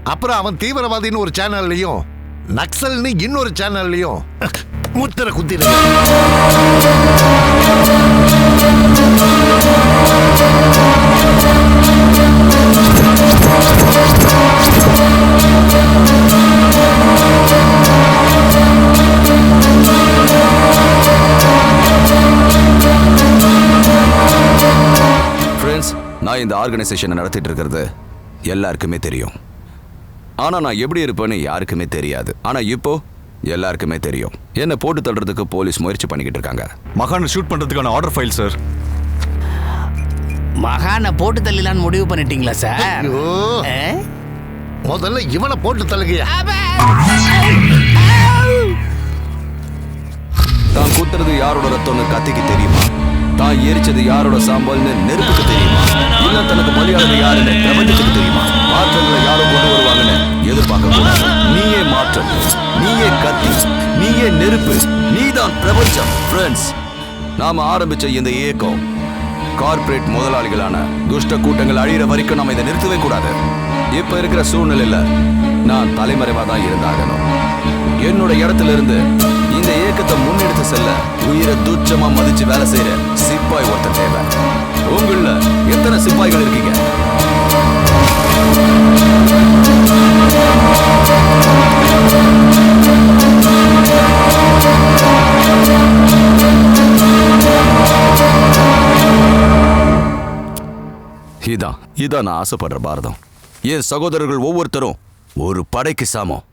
அப்புறம் அவன் தீவிரவாதின்னு ஒரு சேனல்லையும் நக்சல்னு இன்னொரு சேனல்லையும் முத்திரை குத்திடுங்க. நான் இந்த ஆர்கனைசேஷனை நடத்திட்டு இருக்கிறது எல்லாருக்குமே தெரியும். ஆனா நான் எப்படி இருப்பேன்னு யாருக்குமே தெரியாது. ஆனா இப்போ எல்லாருக்குமே தெரியும். என்ன போட்டு தள்ளுறதுக்கு போலீஸ் முயற்சி பண்ணிக்கிட்டு இருக்காங்க. மகானை ஷூட் பண்றதுக்கான ஆர்டர் ஃபைல் சார். மகானை போட்டு தள்ளலான்னு முடிவு பண்ணிட்டீங்களா சார்? முதல்ல இவனை போட்டு தள்ளுகையா. தான் குத்துறது யாரோட ரத்தம்னு கத்திக்கு தெரியுமா? தான் எரிச்சது யாரோட சாம்பல்னு நெருப்புக்கு தெரியுமா? இல்ல தனக்கு மரியாதை யாருன்னு பிரபஞ்சத்துக்கு தெரியுமா? மாற்றங்களை யாரும் கொண்டு வருவாங்கன்னு எதிர்பார்க்க கூடாது. நீயே மாற்றம், நீயே கத்தி, நீயே நெருப்பு, நீதான் பிரபஞ்சம். ஃப்ரெண்ட்ஸ், நாம ஆரம்பிச்ச இந்த இயக்கம் கார்ப்பரேட் முதலாளிகளான துஷ்ட கூட்டங்கள் அழியிற வரைக்கும் நம்ம இதை நிறுத்தவே கூடாது. இப்ப இருக்கிற சூழ்நிலையில நான் தலைமறைவா தான் இருந்தாகணும். என்னோட இடத்துல இருந்து இந்த இயக்கத்தை முன்னெடுத்து செல்ல உயிரை துச்சமா மதிச்சு வேலை செய்யற சிப்பாய் ஒருத்தர் தேவை. உங்கள எத்தனை சிப்பாய்கள் இருக்கீங்க? இதான் நான் ஆசைப்படுற பாரதம். என் சகோதரர்கள் ஒவ்வொருத்தரும் ஒரு படைக்கு சாமம்.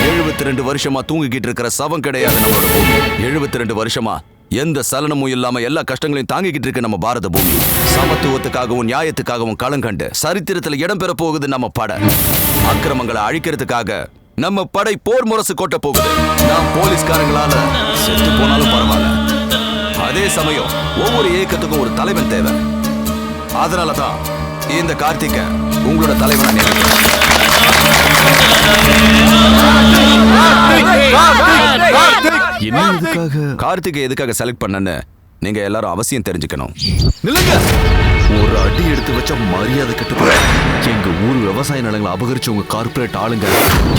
72 வருஷமா தூங்கிக்கிட்டு இருக்கிற சவம் கிடையாது நம்மளோட பூமி. 72 வருஷமா எந்த சலனமும் இல்லாம எல்லா கஷ்டங்களையும் தாங்கிக்கிட்டு இருக்க நம்ம பாரத பூமி. சமத்துவத்துக்காகவும் நியாயத்துக்காகவும் களங்கண்டு சரித்திரத்துல இடம் பெற போகுது நம்ம படை. அக்கிரமங்களை அழிக்கிறதுக்காக நம்ம படை போர் முரசு கொட்ட போகுது. நான் போலீஸ்காரங்களால செத்து போனாலும் பரவாயில்ல. அதே சமயம் ஒவ்வொரு இயக்கத்துக்கும் ஒரு தலைவன் தேவை. அதனாலதான் இந்த கார்த்திகை உங்களோட தலைவனா நினைக்கிறேன். கார்த்திகை எதுக்காக செலக்ட் பண்ணன்னு நீங்க எல்லாரும் அவசியம் தெரிஞ்சுக்கணும். ஒரு அடி எடுத்து வச்ச மரியாதை கட்டுப்பாடு. எங்க ஊர் விவசாய நிலங்களை அபகரிச்சு உங்க கார்பரேட் ஆளுங்க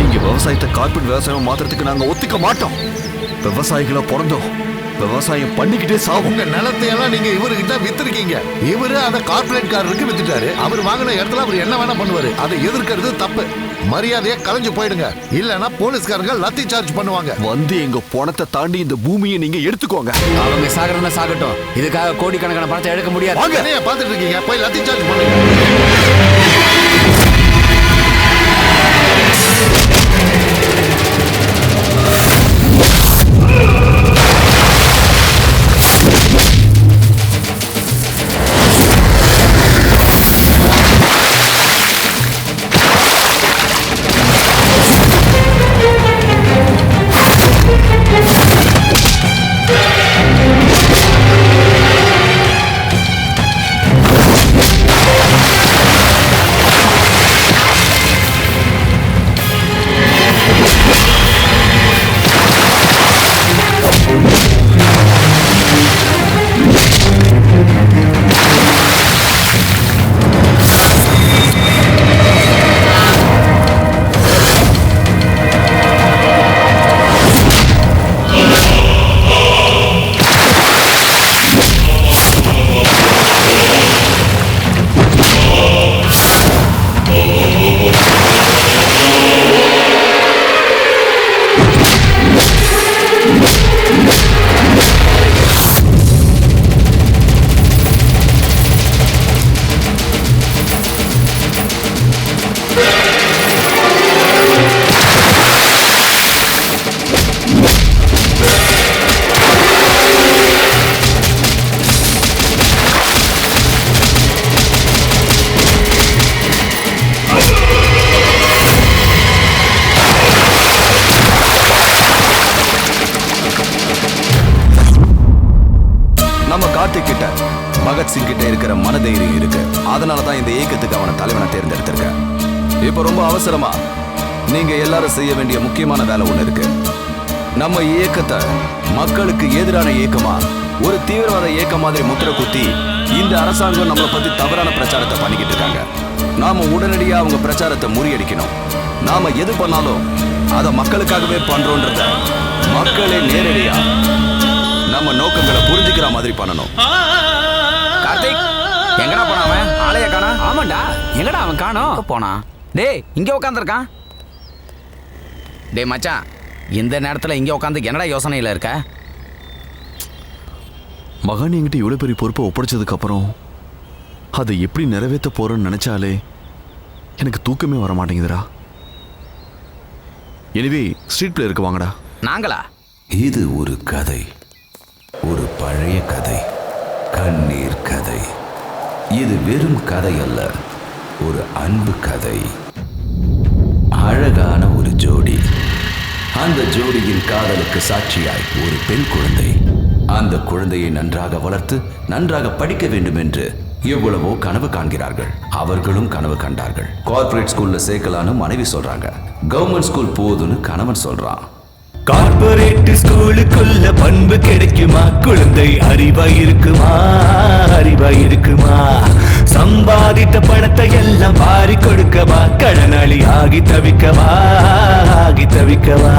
எங்க விவசாயத்தை கார்பரேட் விவசாயம் மாத்திரத்துக்கு நாங்க ஒத்துக்க மாட்டோம். விவசாயிகளா பிறந்தோம், விவசாயம் பண்ணிக்கிட்டே சாவும். உங்க நிலத்தை எல்லாம் நீங்க இவருகிட்ட வித்துருக்கீங்க. இவரு அந்த கார்பரேட் காரருக்கு வித்துட்டாரு. அவர் வாங்கின இடத்துல அவர் என்ன வேணா பண்ணுவாரு. அதை எதிர்க்கிறது தப்பு. மரியாதையா கலைஞ்சு போயிடுங்க, இல்லன்னா போலீஸ்காரங்க லத்தி சார்ஜ் பண்ணுவாங்க. வந்து எங்க பணத்தை தாண்டி இந்த பூமியை நீங்க எடுத்துக்கோங்க. அவங்க சாகரம்னா சாகட்டும், இதுக்காக கோடிக்கணக்கான பணத்தை எடுக்க முடியாது. பாத்துட்டு இருக்கீங்க, போய் லத்தி சார்ஜ் பண்ணுங்க. பகத்சிங் கிட்ட இருக்கிற மனதைரியம் இருக்கு. அதனாலதான் இந்த இயக்கத்துக்கு அவனை தலைவனை தேர்ந்தெடுத்திருக்கேன். இப்ப ரொம்ப அவசரமா நீங்க எல்லாரும் செய்ய வேண்டிய முக்கியமான வேலை ஒண்ணு இருக்கு. நம்ம இயக்கத்தை மக்களுக்கு எதிரான இயக்கமா, ஒரு தீவிரவாத இயக்கம் மாதிரி முத்திரை குத்தி இந்த அரசாங்கம் நம்மளை பத்தி தவறான பிரச்சாரத்தை பண்ணிக்கிட்டு இருக்காங்க. நாம உடனடியா அவங்க பிரச்சாரத்தை முறியடிக்கணும். நாம எது பண்ணாலும் அதை மக்களுக்காகவே பண்றோன்றத மக்களே நேரடியா நம்ம நோக்கங்களை புரிஞ்சுக்கிற மாதிரி பண்ணணும். கார்த்திக், எங்கடா போனா அவன்? ஆளைய காணா? ஆமாண்டா, எங்கடா அவன் காணோம்? போனா டேய், இங்க உட்காந்துருக்கான். டேய் மச்சான், இந்த நேரத்துல இங்க உட்காந்து என்னடா யோசனையில இருக்க? மகன் என்கிட்ட இவ்வளவு பெரிய பொறுப்பை ஒப்படைச்சதுக்கு அப்புறம் அதை எப்படி நிறைவேற்ற போறேன்னு நினைச்சாலே எனக்கு தூக்கமே வர மாட்டேங்குதுடா. எனவே ஸ்ட்ரீட் பிளே இருக்க வாங்கடா. நாங்களா? இது ஒரு கதை, ஒரு பழைய கதை, கண்ணீர் கதை. இது வெறும் கதை அல்ல, ஒரு அன்பு கதை. அழகான ஒரு ஜோடி, அந்த ஜோடியின் காதலுக்கு சாட்சியாய் ஒரு பெண் குழந்தை. அந்த குழந்தையை நன்றாக வளர்த்து நன்றாக படிக்க வேண்டும் என்று எவ்வளவோ கனவு காண்கிறார்கள். அவர்களும் கனவு கண்டார்கள். கார்ப்பரேட் ஸ்கூல்ல சேர்க்கலான்னு மனைவி சொல்றாங்க. கவர்மெண்ட் ஸ்கூல் போதுன்னு கணவன் சொல்றான். கார்ப்பரேட் ஸ்கூலுக்குள்ள பண்பு கிடைக்குமா? குழந்தை அறிவாய் இருக்குமா? அறிவாய் இருக்குமா? சம்பாதித்த பணத்தை எல்லாம் வாரி கொடுக்கவா? கடனாளி ஆகி தவிக்கவா? ஆகி தவிக்கவா?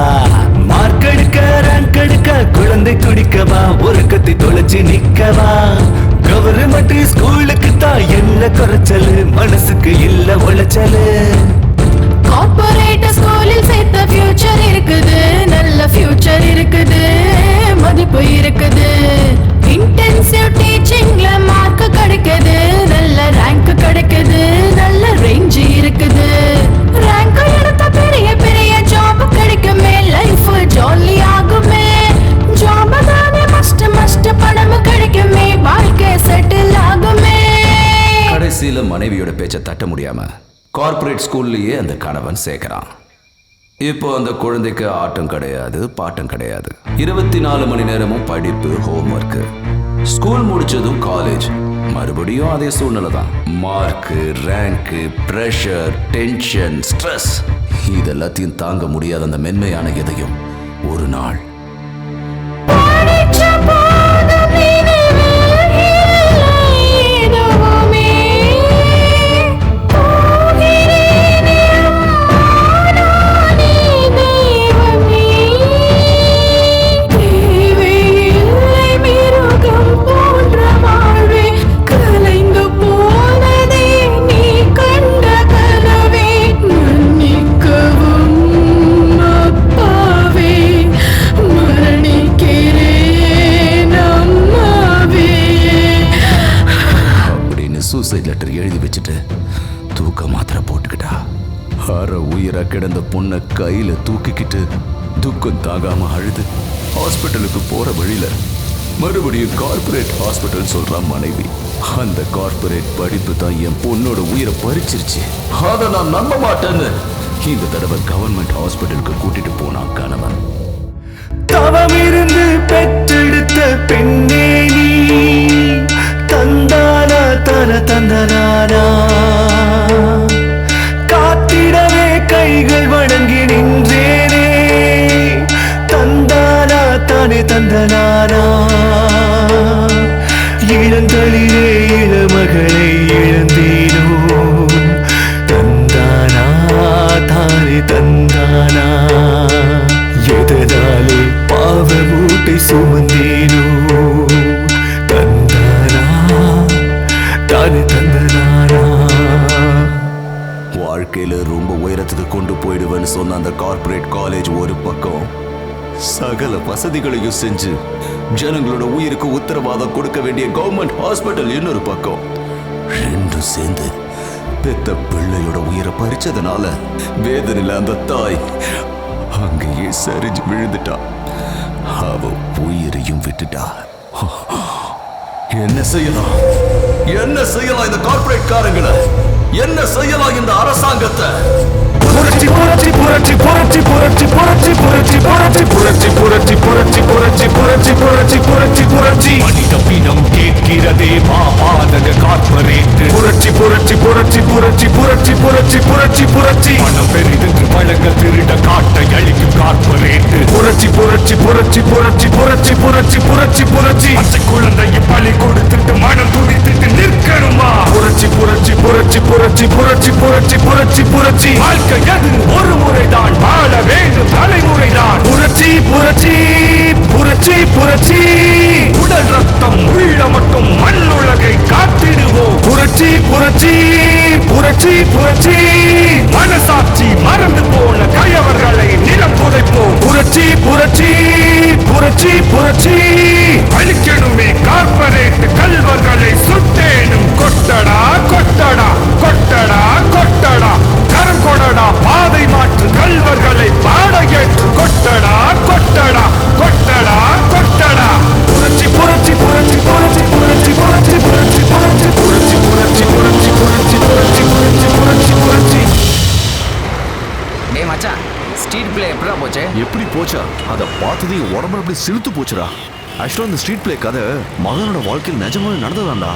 மார்க் எடுக்க, ரேங்க் எடுக்க, குழந்தை துடிக்கவா? உறக்கத்தை தொலைச்சி நிக்கவா? கவர்மெண்ட் ஸ்கூலுக்கு தான் என்ன குறைச்சலு? மனசுக்கு இல்ல உழைச்சலு. கார்ப்பரேட் ஸ்கூலில் சேர்த்த ஃபியூச்சர் இருக்குது, நல்ல ஃபியூச்சர் இருக்குது, மதிப்பு இருக்குது. இன்டென்சிவ் டீச்சிங்ல மார்க் கிடைக்குது, நல்ல ரேங்க் கிடைக்குது, நல்ல ரேஞ்ச் இருக்குது. ரேங்க் எடுத்த பெரிய பெரிய ஜாப் கிடைக்குமே, லைஃப் ஜாலி ஆகுமே. ஜாப் தானே மஸ்ட் பணம் கிடைக்குமே, வாழ்க்கை செட்டில் ஆகுமே. கடைசியில மனைவியோட பேச்சை தட்ட முடியாம கார்ப்பரேட் ஸ்கூல்லையே அந்த கணவன் சேர்க்கிறான். இப்போ அந்த குழந்தைக்கு ஆட்டம் கிடையாது, பாட்டம் கிடையாது. 24 மணி நேரமும் படிப்பு, ஹோம்ஒர்க். ஸ்கூல் முடிச்சதும் காலேஜ், மறுபடியும் அதே சூழ்நிலை தான். Mark, rank, pressure, tension, stress, இதெல்லாத்தையும் தாங்க முடியாத அந்த மென்மையான எதையும் ஒரு நாள் சூசைட் லெட்டர் எழுதி வச்சுட்டு தூக்க மாத்திரை போட்டுக்கிட்டா. அரை உயிரா கிடந்த பொண்ணை கையில தூக்கிக்கிட்டு துக்கம் தாங்காம அழுது ஹாஸ்பிட்டலுக்கு போற வழியில மறுபடியும் கார்ப்பரேட் ஹாஸ்பிட்டல் சொல்ற மனைவி. அந்த கார்ப்பரேட் படிப்பு தான் என் பொண்ணோட உயிரை பறிச்சிருச்சு, அதை நான் நம்ப மாட்டேன்னு இந்த தடவை கவர்மெண்ட் ஹாஸ்பிட்டலுக்கு கூட்டிட்டு போனான் கணவன். தவமிருந்து பெற்றெடுத்த பெண்ணே நீ, தந்தானா தன தந்தனானா, காத்திடவே கைகள் வணங்கி நின்றேனே, தந்தானா தானே தந்தனானா. இளந்தளிரே இளமகளை இழந்தேனோ, தந்தானா தானே தந்தானா. எதனாலே பாவ மூட்டை சுமந்தேனோ, தந்தானா தானே தந்தனானா. வாழ்க்கையில ரொம்ப உயரத்துக்கு கொண்டு போயிடுவேன்னு சொன்ன அந்த கார்ப்பரேட் காலேஜ் ஒரு பக்கம், சகல வசதிகளையும் செஞ்சு ஜனங்களோட உயிருக்கு உத்தரவாதம் கொடுக்க வேண்டிய கவர்மெண்ட் ஹாஸ்பிட்டல் இன்னொரு பக்கம். ரெண்டும் சேர்ந்து பெத்த பிள்ளையோட உயிரை பறிச்சதுனால வேதனையில அந்த தாய் அங்கேயே சரிஞ்சு விழுந்துட்டா. அவ உயிரையும் விட்டுட்டா. என்ன செய்யலாம்? என்ன செய்யலாம் இந்த கார்ப்பரேட் காரங்களை? என்ன செய்யலாம் இந்த அரசாங்கத்தை? புரட்சி புரட்சி புரட்சி புரட்சி புரட்சி புரட்சி புரட்சி புரட்சி புரட்சி புரட்சி புரட்சி புரட்சி புரட்சி புரட்சி புரட்சி புரட்சி மனித பிணம் கேட்கிறதே மாபாதக கார்ப்பரேட். புரட்சி புரட்சி புரட்சி புரட்சி புரட்சி புரட்சி புரட்சி புரட்சி பணம் பெரிதென்று வழங்க திருட காட்டை அழிக்கும் கார்ப்பரேட் புரட்சி புரட்சி புரட்சி புரட்சி புரட்சி புரட்சி புரட்சி புரட்சி பச்சை குழந்தையை பலி கொடுத்துட்டு மனம் துடித்துட்டு நிற்கணுமா புரட்சி புரட்சி புரட்சி புரட்சி புரட்சி புரட்சி புரட்சி புரட்சி வாழ்க்கை அது ஒரு முறைதான் வாழ வேண்டும் தலைமுறைதான் புரட்சி புரட்சி புரட்சி புரட்சி உடல் ரத்தம் உள்ள மட்டும் மண்ணுலகை காத்திடுவோம் புரட்சி புரட்சி புரட்சி புரட்சி மனசாட்சி மறந்து போன கயவர்களை நிலம் புதைப்போம் புரட்சி புரட்சி புரட்சி புரட்சி அழிக்கணுமே கார்ப்பரேட் கல்வர்களை சுட்டேனும் கொட்டடா கொட்டடா கொட்டடா கொட்டடா கரம் கொடடா பாதை மாற்று கல்வர்களை பாடையேற்று கொட்டடா கொட்டடா கொட்டடா கொட்டடா புரட்சி புரட்சி புரட்சி புரட்சி புரட்சி புரட்சி புரட்சி புரட்சி புரட்சி புரட்சி புரட்சி புரட்சி புரட்சி புரட்சி புரட்சி புரட்சி டேய் மச்சான் ஸ்ட்ரீட் பிளே எப்படா போச்சு? எப்படி போச்சா? அதை பார்த்தது என் உடம்புல அப்படி சிலுத்து போச்சுடா. ஆக்சுவலா அந்த ஸ்ட்ரீட் பிளே கதை மகனோட வாழ்க்கையில் நிஜமாவே நடந்ததாண்டா.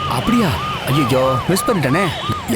அப்படியா? ஐயோ மிஸ் பண்ணிட்டேனே.